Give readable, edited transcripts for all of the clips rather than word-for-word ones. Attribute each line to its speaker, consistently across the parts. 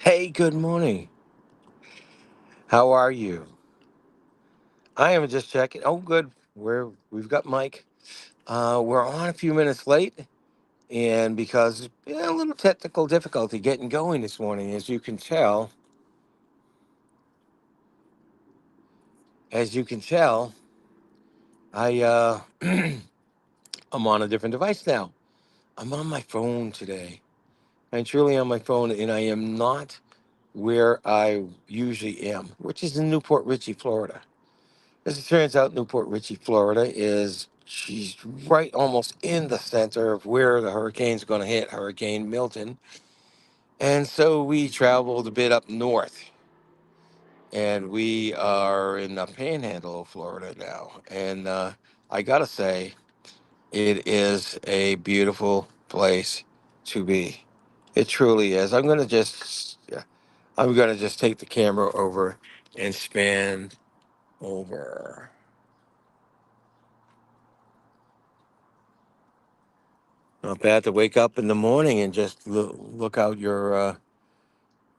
Speaker 1: Hey, good morning. How are you? I am just checking. Oh, good. We've got Mike. We're on a few minutes late, and because a little technical difficulty getting going this morning, as you can tell, I I'm on a different device now. I'm on my phone today. I'm truly on my phone, and I am not where I usually am, which is in Newport Richey, Florida. As it turns out, Newport Richey, Florida is she's right almost in the center of where the hurricane's going to hit, Hurricane Milton. And so we traveled a bit up north, and we are in the panhandle of Florida now. And I got to say, it is a beautiful place to be. It truly is. I'm going to just take the camera over and span over. Not bad to wake up in the morning and just look out your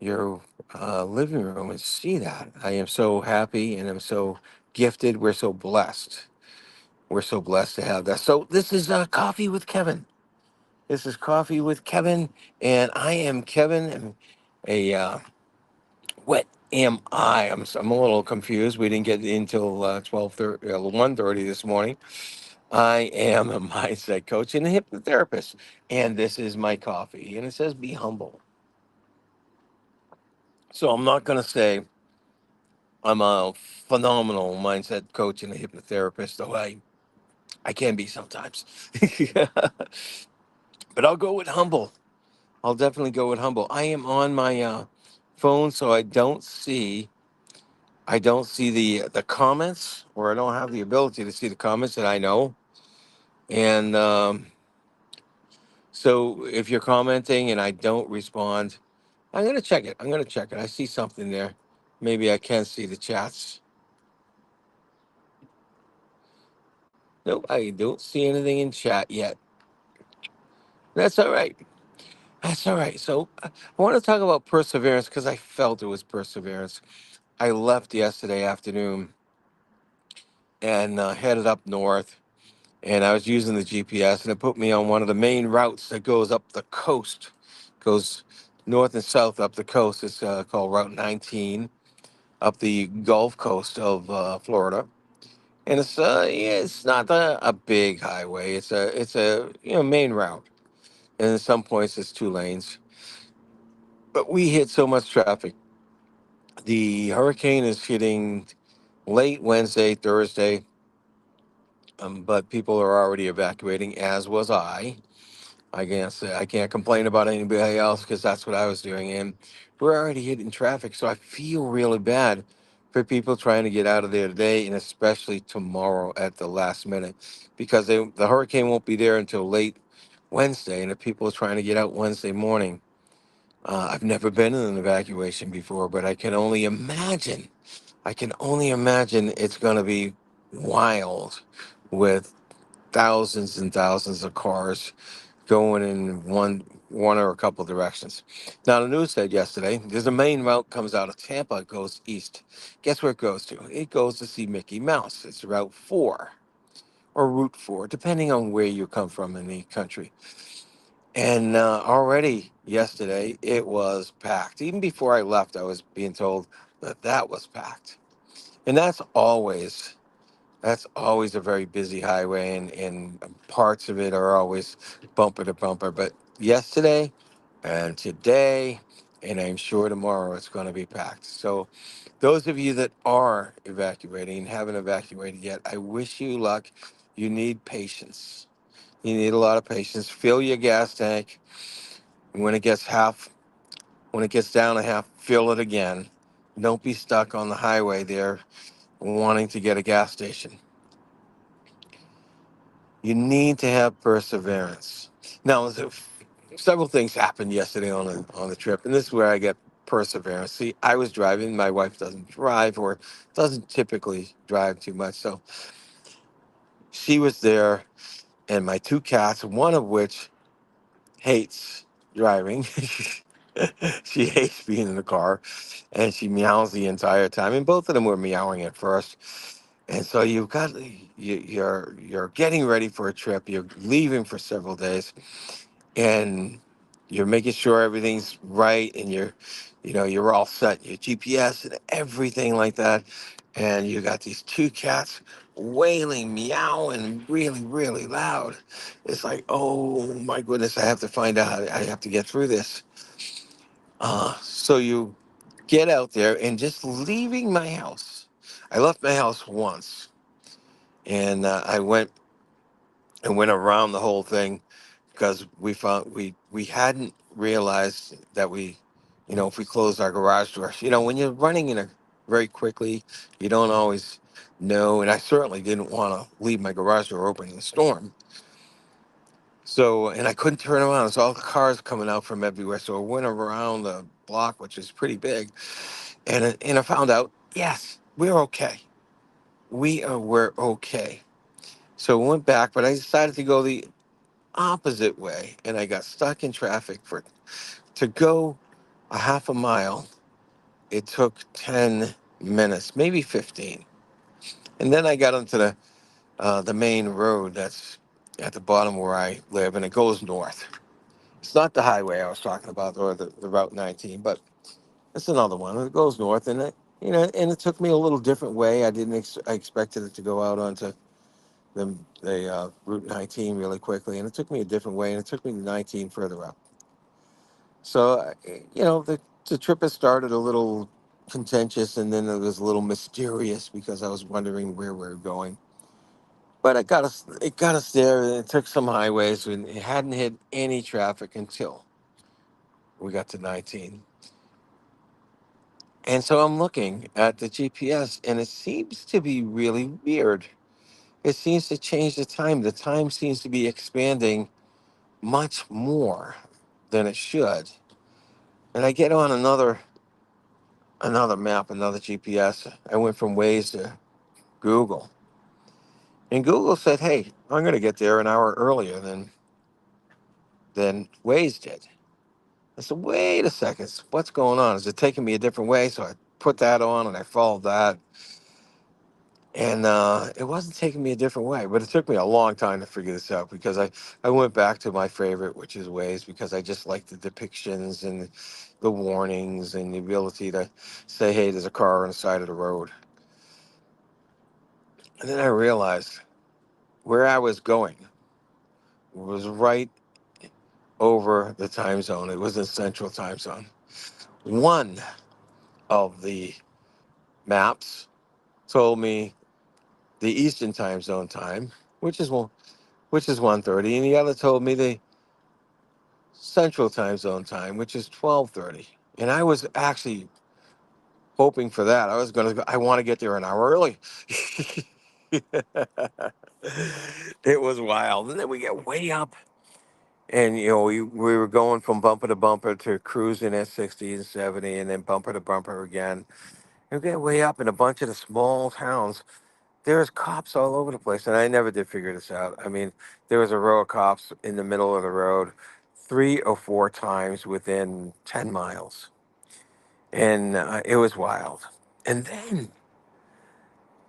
Speaker 1: living room and see that. I am so happy and I'm so gifted. We're so blessed. We're so blessed to have that. So this is Coffee with Kevin. This is Coffee with Kevin, and I am Kevin. And a what am I? I'm a little confused. We didn't get until 12:30, 1:30 this morning. I am a mindset coach and a hypnotherapist, and this is my coffee. And it says, "Be humble." So I'm not going to say I'm a phenomenal mindset coach and a hypnotherapist, though I can be sometimes. But I'll go with humble. I'll definitely go with humble. I am on my phone, so I don't see the comments, or I don't have the ability to see the comments that I know. And so if you're commenting and I don't respond, I'm gonna check it. I'm gonna check it. I see something there. Maybe I can see the chats. Nope, I don't see anything in chat yet. That's all right. That's all right. So I want to talk about perseverance because I felt it was perseverance. I left yesterday afternoon and headed up north, and I was using the GPS, and it put me on one of the main routes that goes up the coast, goes north and south up the coast. It's called Route 19 up the Gulf Coast of Florida. And yeah, it's not a big highway. It's a main route, and in some points it's two lanes. But we hit so much traffic. The hurricane is hitting late Wednesday, Thursday, but people are already evacuating, as was I. I can't complain about anybody else because that's what I was doing, and we're already hitting traffic. So I feel really bad for people trying to get out of there today, and especially tomorrow at the last minute, because the hurricane won't be there until late Wednesday, and if people are trying to get out Wednesday morning, I've never been in an evacuation before, but I can only imagine. I can only imagine it's going to be wild with thousands and thousands of cars going in one or a couple directions. Now the news said yesterday there's a main route comes out of Tampa, it goes east. Guess where it goes to? It goes to see Mickey Mouse. It's Route 4 or Route 4, depending on where you come from in the country. And already yesterday it was packed. Even before I left, I was being told that that was packed. And that's always a very busy highway, and parts of it are always bumper to bumper. But yesterday and today, and I'm sure tomorrow, it's going to be packed. So, those of you that are evacuating and haven't evacuated yet, I wish you luck. You need patience. You need a lot of patience. Fill your gas tank. When it gets when it gets down to half, fill it again. Don't be stuck on the highway there wanting to get a gas station. You need to have perseverance. Now, several things happened yesterday on the trip, and this is where I get perseverance. See, I was driving. My wife doesn't drive or doesn't typically drive too much, so she was there, and my two cats, one of which hates driving. She hates being in the car, and she meows the entire time. And both of them were meowing at first. And so you're getting ready for a trip. You're leaving for several days, and you're making sure everything's right, and you're all set, your GPS and everything like that. And you got these two cats wailing, meowing really, really loud. It's like, oh my goodness, I have to find out. I have to get through this. So you get out there, and just leaving my house. I left my house once, and I went around the whole thing because we hadn't realized that if we closed our garage doors, when you're running very quickly, you don't always know. And I certainly didn't want to leave my garage door open in the storm. So, and I couldn't turn around. There's all the cars coming out from everywhere. So I went around the block, which is pretty big, and I found out, yes, we're okay. We're okay. So we went back, but I decided to go the opposite way, and I got stuck in traffic for to go a half a mile. It took 10 minutes, maybe 15, and then I got onto the main road that's at the bottom where I live, and it goes north. It's not the highway I was talking about, or the Route 19, but it's another one. It goes north, and it took me a little different way. I expected it to go out onto the Route 19 really quickly, and it took me a different way, and it took me to 19 further up. So, the trip has started a little contentious, and then it was a little mysterious because I was wondering where we were going. But it got us there, and it took some highways, and it hadn't hit any traffic until we got to 19. And so I'm looking at the GPS, and it seems to be really weird. It seems to change the time. The time seems to be expanding much more than it should. And I get on another map, another GPS. I went from Waze to Google. And Google said, hey, I'm going to get there an hour earlier than Waze did. I said, wait a second, what's going on? Is it taking me a different way? So I put that on, and I followed that. And it wasn't taking me a different way, but it took me a long time to figure this out because I went back to my favorite, which is Waze, because I just like the depictions and the warnings and the ability to say, hey, there's a car on the side of the road. And then I realized where I was going was right over the time zone. It was in central time zone. One of the maps told me the eastern time zone time, which is 1:30, and the other told me the central time zone time, which is 12:30. And I was actually hoping for that. I want to get there an hour early. It was wild. And then we get way up, and we were going from bumper to bumper to cruising at 60 and 70, and then bumper to bumper again. And we get way up in a bunch of the small towns. There's cops all over the place, and I never did figure this out. I mean, there was a row of cops in the middle of the road 3 or 4 times within 10 miles, and it was wild. And then,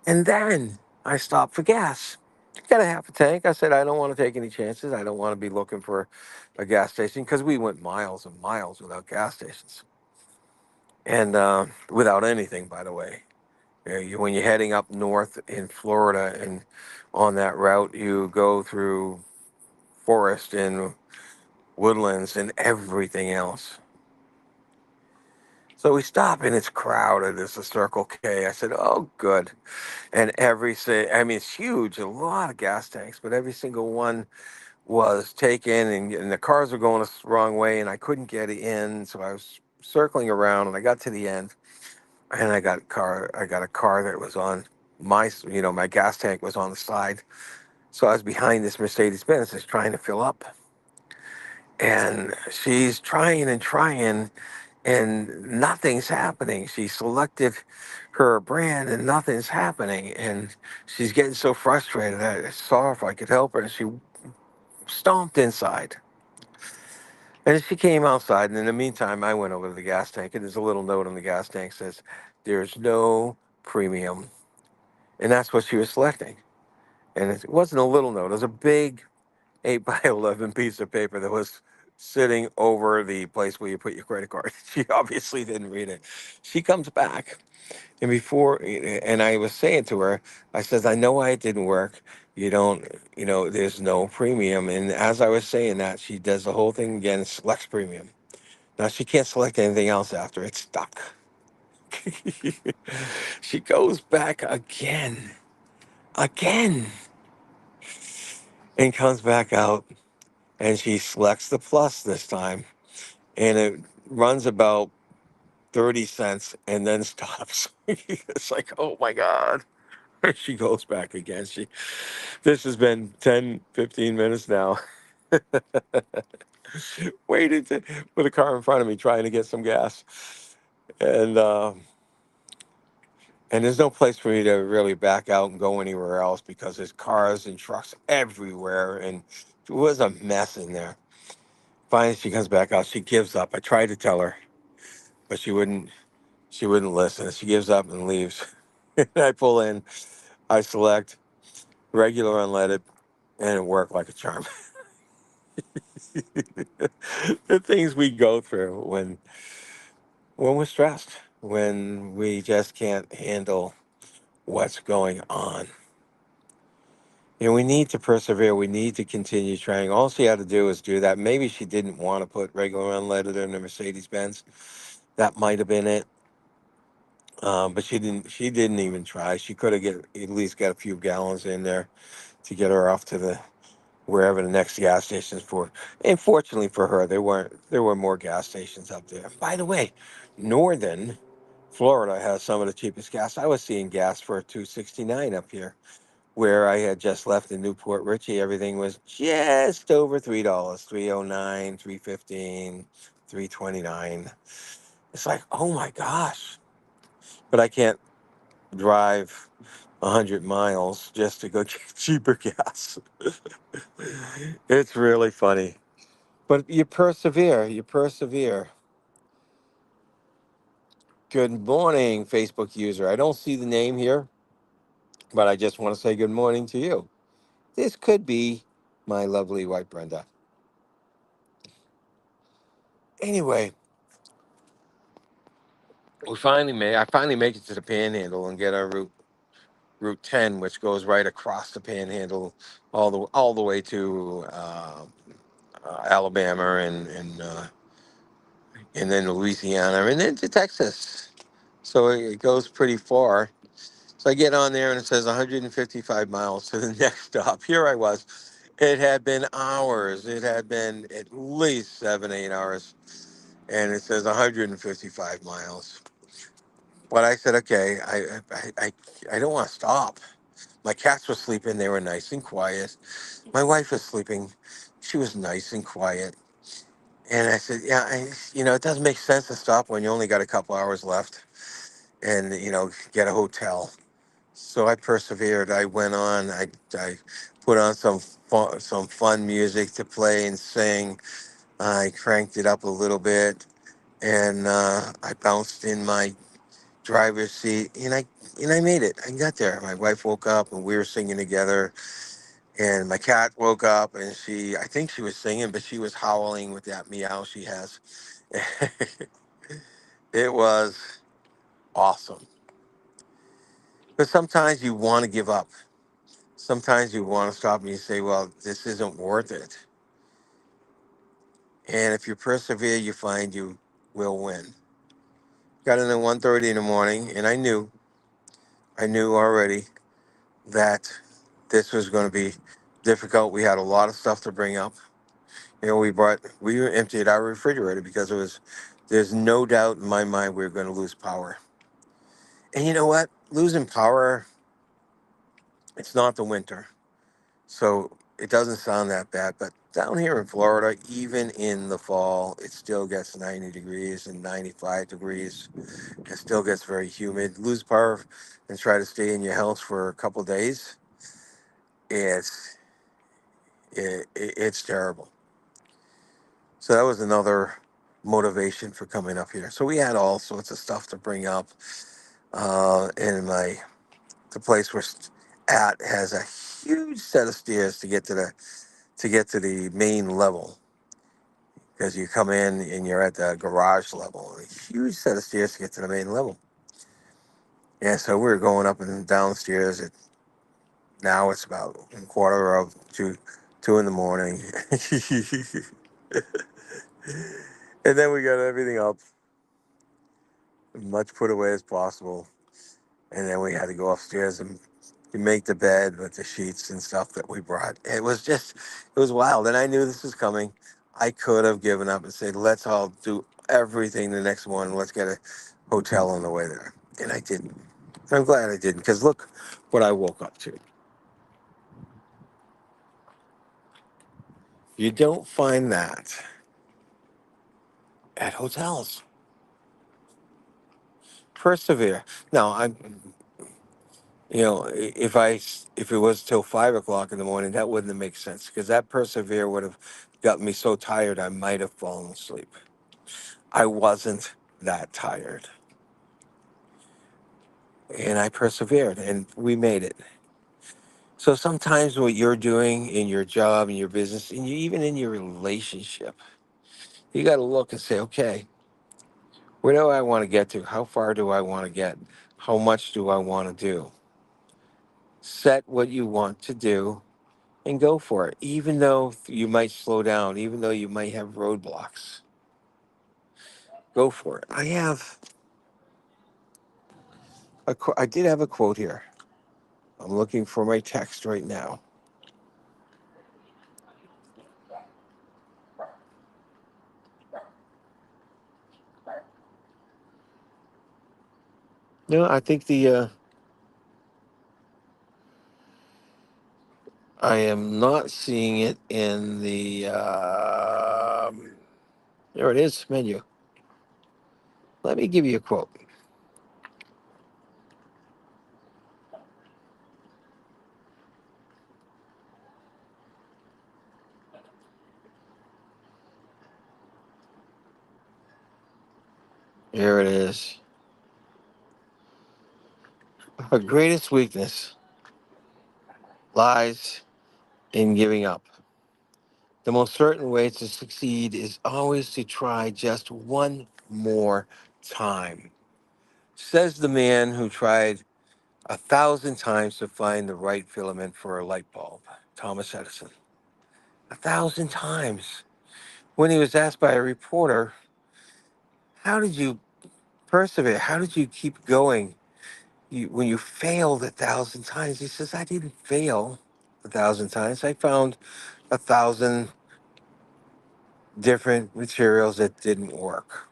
Speaker 1: and then I stopped for gas. Got a half a tank. I said, I don't want to take any chances. I don't want to be looking for a gas station because we went miles and miles without gas stations and without anything, by the way. When you're heading up north in Florida and on that route, you go through forest and woodlands and everything else. So we stop, and it's crowded. It's a Circle K. I said, oh, good. And I mean, it's huge, a lot of gas tanks, but every single one was taken, and the cars were going the wrong way, and I couldn't get in. So I was circling around, and I got to the end, and I got a car that was on my gas tank was on the side. So I was behind this Mercedes Benz that's trying to fill up. And she's trying and trying, and nothing's happening. She selected her brand, and nothing's happening. And she's getting so frustrated. I saw if I could help her, and she stomped inside. And she came outside, and in the meantime, I went over to the gas tank, and there's a little note on the gas tank says, "There's no premium," and that's what she was selecting. And it wasn't a little note; it was a big 8 by 11 piece of paper that was sitting over the place where you put your credit card. She obviously didn't read it. She comes back, and and I was saying to her, I says, "I know why it didn't work. You don't, there's no premium." And as I was saying that, she does the whole thing again, and selects premium. Now she can't select anything else after it's stuck. She goes back again, and comes back out, and she selects the plus this time, and it runs about 30 cents and then stops. It's like, oh my God. She goes back again. This has been 10, 15 minutes now. Waited with a car in front of me trying to get some gas. And, and there's no place for me to really back out and go anywhere else because there's cars and trucks everywhere. And it was a mess in there. Finally, she comes back out. She gives up. I tried to tell her, but she wouldn't listen. She gives up and leaves. I pull in, I select regular unleaded, and it worked like a charm. The things we go through when we're stressed, when we just can't handle what's going on. We need to persevere. We need to continue trying. All she had to do was do that. Maybe she didn't want to put regular unleaded in the Mercedes Benz. That might have been it. But she didn't. She didn't even try. She could have at least got a few gallons in there to get her off to the wherever the next gas station is for. And fortunately for her, there were more gas stations up there. By the way, Northern Florida has some of the cheapest gas. I was seeing gas for 2.69 up here, where I had just left in Newport Richie. Everything was just over $3, 309, 315, 329. It's like, oh my gosh. But I can't drive 100 miles just to go get cheaper gas. It's really funny. But you persevere. You persevere. Good morning, Facebook user. I don't see the name here, but I just want to say good morning to you. This could be my lovely wife, Brenda. Anyway, I finally make it to the Panhandle and get our Route 10, which goes right across the Panhandle, all the way to Alabama and then Louisiana and then to Texas. So it goes pretty far. So I get on there and it says 155 miles to the next stop. Here I was. It had been hours. It had been at least 7, 8 hours. And it says 155 miles. But I said, okay, I don't want to stop. My cats were sleeping. They were nice and quiet. My wife was sleeping. She was nice and quiet. And I said, yeah, it doesn't make sense to stop when you only got a couple hours left and, get a hotel. So I persevered. I went on. I put on some fun music to play and sing. I cranked it up a little bit, and I bounced in my driver's seat, and I made it. I got there. My wife woke up, and we were singing together. And my cat woke up, and I think she was singing, but she was howling with that meow she has. It was awesome. But sometimes you want to give up. Sometimes you want to stop and you say, well, this isn't worth it. And if you persevere, you find you will win. Got in at 1:30 in the morning, and I knew already that this was going to be difficult. We had a lot of stuff to bring up. We emptied our refrigerator because there's no doubt in my mind we were going to lose power. And you know what? Losing power, it's not the winter. So it doesn't sound that bad, but down here in Florida, even in the fall, it still gets 90 degrees and 95 degrees. It still gets very humid. Lose power and try to stay in your house for a couple of days. It's it's terrible. So that was another motivation for coming up here. So we had all sorts of stuff to bring up. And the place we're at has a huge set of stairs to get to the main level, because you come in and you're at the garage level. A huge set of stairs to get to the main level. Yeah, so we were going up and down the stairs. Now it's about a quarter of two in the morning. And then we got everything up, much put away as possible. And then we had to go upstairs and make the bed with the sheets and stuff that we brought. It was wild. And I knew this was coming. I could have given up and said, let's all do everything the next morning. Let's get a hotel on the way there. And I didn't. I'm glad I didn't, because look what I woke up to. You don't find that at hotels. Persevere. Now, if it was till 5 o'clock in the morning, that wouldn't have made sense, because that persevere would have got me so tired I might have fallen asleep. I wasn't that tired, and I persevered, and we made it. So sometimes what you're doing in your job, in your business, and even in your relationship, you got to look and say, okay, where do I want to get to? How far do I want to get? How much do I want to do? Set what you want to do and go for it, even though you might slow down, even though you might have roadblocks. Go for it. I did have a quote here. I'm looking for my text right now. No, I think I am not seeing it in the. There it is, menu. Let me give you a quote. Here it is. Our greatest weakness lies in giving up. The most certain way to succeed is always to try just one more time. Says the man who tried 1,000 times to find the right filament for a light bulb, Thomas Edison. 1,000 times. When he was asked by a reporter, how did you persevere? How did you keep going when you failed 1,000 times? He says, I didn't fail 1,000 times. I found 1,000 different materials that didn't work.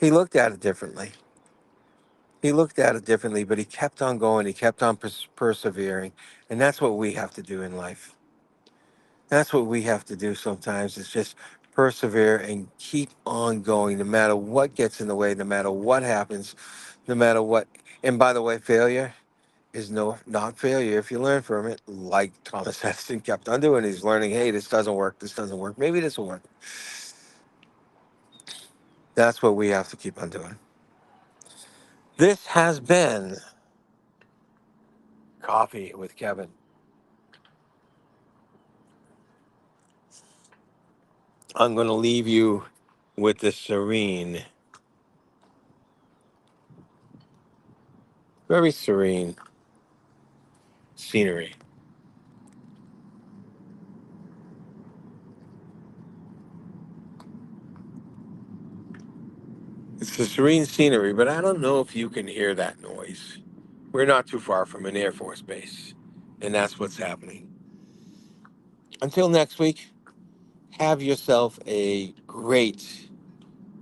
Speaker 1: He looked at it differently. But he kept on going. He kept on persevering. And that's what we have to do in life. That's what we have to do sometimes, is just persevere and keep on going, no matter what gets in the way, no matter what happens, no matter what. And by the way, failure is not failure if you learn from it, like Thomas Edison kept on doing. He's learning, hey, this doesn't work. This doesn't work. Maybe this will work. That's what we have to keep on doing. This has been Coffee with Kevin. I'm going to leave you with the serene, very serene scenery. It's the serene scenery, but I don't know if you can hear that noise. We're not too far from an Air Force base, and that's what's happening. Until next week, have yourself a great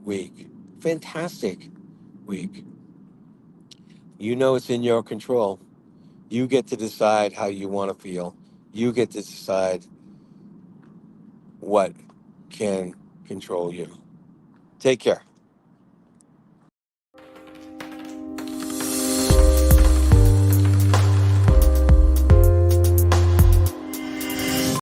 Speaker 1: week. Fantastic week. You know it's in your control. You get to decide how you want to feel. You get to decide what can control you. Take care.